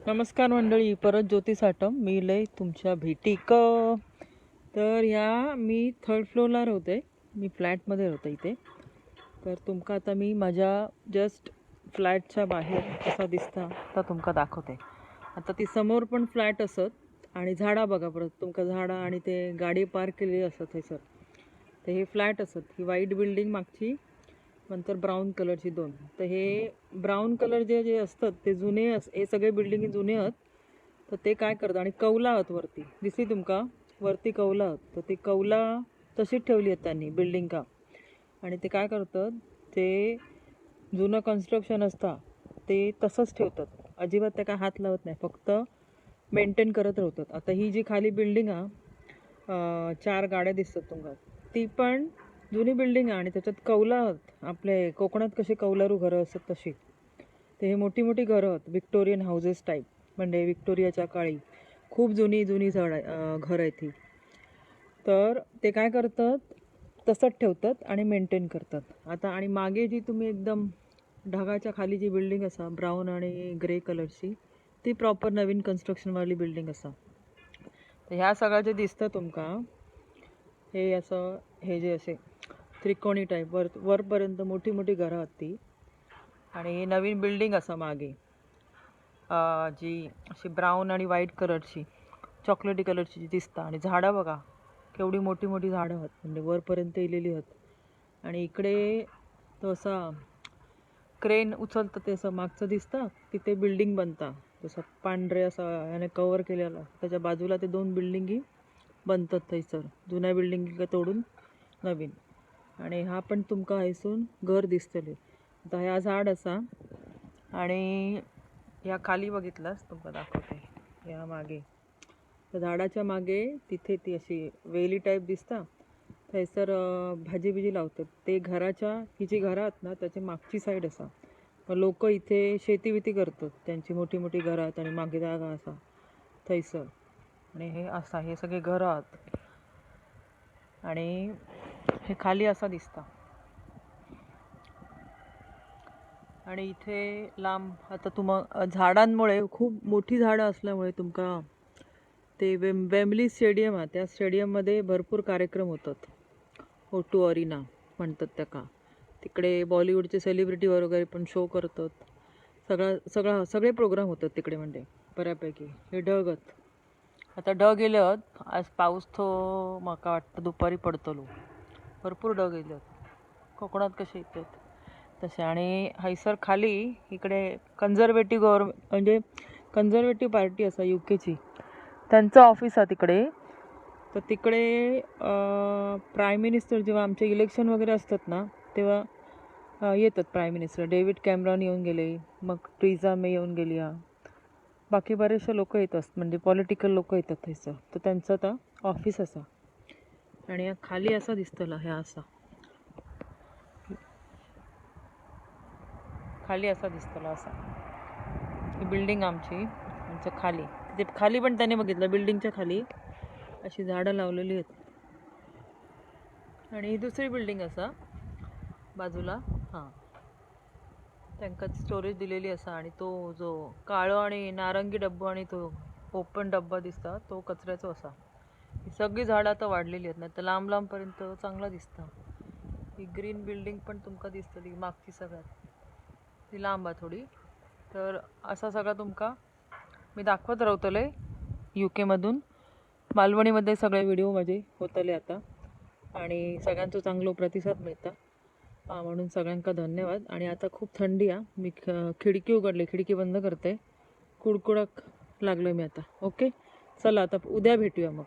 नमस्कार मंडळी, परत ज्योती साटम मी लय तुमच्या भेटीक. तर ह्या मी थर्ड फ्लोअरला राहते, मी फ्लॅटमध्ये राहते इथे. तर तुमका आता मी माझ्या जस्ट फ्लॅटच्या बाहेर कसा दिसता तर तुमका दाखवते. आता ती समोर पण फ्लॅट असत आणि झाडा बघा, परत तुमका झाडा आणि ते गाडी पार्क केलेली असत थंयसर. तर हे फ्लॅट असत, ही व्हाईट बिल्डिंग मागची, नंतर ब्राऊन कलरची दोन. तर हे ब्राऊन कलर जे जे असतात ते जुने हे सगळे बिल्डिंग जुने आहेत. तर ते काय करतात आणि कौला आहेत वरती, दिसली तुमका वरती कौला आहेत. तर ते कौला तशीच ठेवली आहेत त्यांनी बिल्डिंग का. आणि ते काय करतात, ते जुनं कन्स्ट्रक्शन असता ते तसंच ठेवतात, अजिबात त्या काय हात लावत नाही, फक्त मेंटेन करत राहतात. आता ही जी खाली बिल्डिंग आहे, 4 गाड्या दिसतात तुमका, ती पण जुनी बिल्डिंग आहे आणि त्याच्यात कौला आहेत. आपले कोकणात कसे कौलारू घरं असतात तशी. ते हे मोठी मोठी घरं आहेत, विक्टोरियन हाऊसेस टाईप, म्हणजे विक्टोरियाच्या काळी खूप जुनी जुनी घर आहे ती. तर ते काय करतात, तसंच ठेवतात आणि मेंटेन करतात. आता आणि मागे जी तुम्ही एकदम ढगाच्या खाली जी बिल्डिंग असा ब्राऊन आणि ग्रे कलरची, ती प्रॉपर नवीन कन्स्ट्रक्शनवाली बिल्डिंग असा. तर ह्या सगळं जे दिसतं तुमका, हे असं हे जे असे त्रिकोणी टाईप वरपर्यंत मोठी मोठी घरं आहेत ती. आणि ही नवीन बिल्डिंग असा मागे, जी अशी ब्राऊन आणि व्हाईट कलरची, चॉकलेटी कलरची जी दिसता. आणि झाडं बघा केवढी मोठी मोठी झाडं आहेत, म्हणजे वरपर्यंत इलेली आहेत. आणि इकडे तो असा क्रेन उचलतं ते असं मागचं दिसतं, तिथे बिल्डिंग बनता तसं पांढरे असं याने कवर केलेलं. त्याच्या बाजूला ते 2 बिल्डिंगी बनतात थंयसर, जुन्या बिल्डिंगी तोडून नवीन. आणि हा पण तुमका हैसून घर दिसतले. आता ह्या झाड असा आणि ह्या खाली बघितलास तुमका दाखवते, या मागे त्या झाडाच्या मागे तिथे ती अशी वेली टाईप दिसता, थंयसर भाजी बिजी लावतात. ते घराच्या ही जी घरं आहेत ना त्याची मागची साईड असा. मग लोक इथे शेती बिती करतात, त्यांची मोठी मोठी घरं आहेत आणि मागे जागा असा थंयसर. आणि हे असा हे सगळे घरं आहेत आणि हे खाली असा दिसता. आणि इथे लांब आता झाडांमुळे, खूप मोठी झाडं असल्यामुळे तुमका ते वेम्बली स्टेडियम आहे, त्या स्टेडियममध्ये भरपूर कार्यक्रम होतात. O2 अरिना म्हणतात त्याका. तिकडे बॉलिवूडचे सेलिब्रिटी वगैरे पण शो करतात. सगळे प्रोग्राम होतात तिकडे, म्हणजे बऱ्यापैकी. हे ढग आहेत, आता ढग गेले आहेत. आज पाऊस तो माका वाटतं दुपारी पडतलो. भरपूर ढग गेले आहेत, कोकणात कसे येतात तसे. आणि हैसर खाली इकडे कन्झर्वेटिव्ह म्हणजे कन्झर्वेटिव्ह पार्टी असा UKची, त्यांचं ऑफिस आहे तिकडे. तर तिकडे प्राईम मिनिस्टर जेव्हा आमचे इलेक्शन वगैरे असतात ना तेव्हा येतात प्राईम मिनिस्टर. डेव्हिड कॅमेरॉन येऊन गेले, मग ट्रीजा मे येऊन गेली, बाकी बरेचसे लोक येत असतात, म्हणजे पॉलिटिकल लोक येतात थंयसर. तर त्यांचं आता ऑफिस असा. आणि खाली असा दिसतला, ह्या असा खाली असा दिसतला असा, ही बिल्डिंग आमची. आमच्या खाली तिथे खाली पण त्याने बघितलं, बिल्डिंगच्या खाली अशी झाडं लावलेली आहेत. आणि ही दुसरी बिल्डिंग असा बाजूला, हां, त्यांका स्टोरेज दिलेली असा. आणि तो जो काळो आणि नारंगी डब्बा आणि तो ओपन डब्बा दिसता तो कचऱ्याचो असा. ही सगळी झाडं आता वाढलेली आहेत, नाही तर लांब लांबपर्यंत चांगला दिसता. ही ग्रीन बिल्डिंग पण तुमका दिसतली मागची सगळ्यात, ती लांब आहे थोडी. तर असा सगळा तुमका मी दाखवत राहतले UKमधून. मालवणीमध्ये सगळे व्हिडिओ माझे होतले आता, आणि सगळ्यांचा चांगला प्रतिसाद मिळता, म्हणून सगळ्यांका धन्यवाद. आणि आता खूप थंडी आहे, मी खिडकी उघडली, खिडकी बंद करते, कुडकुडक लागलं मी आता. ओके, चला आता उद्या भेटूया मग.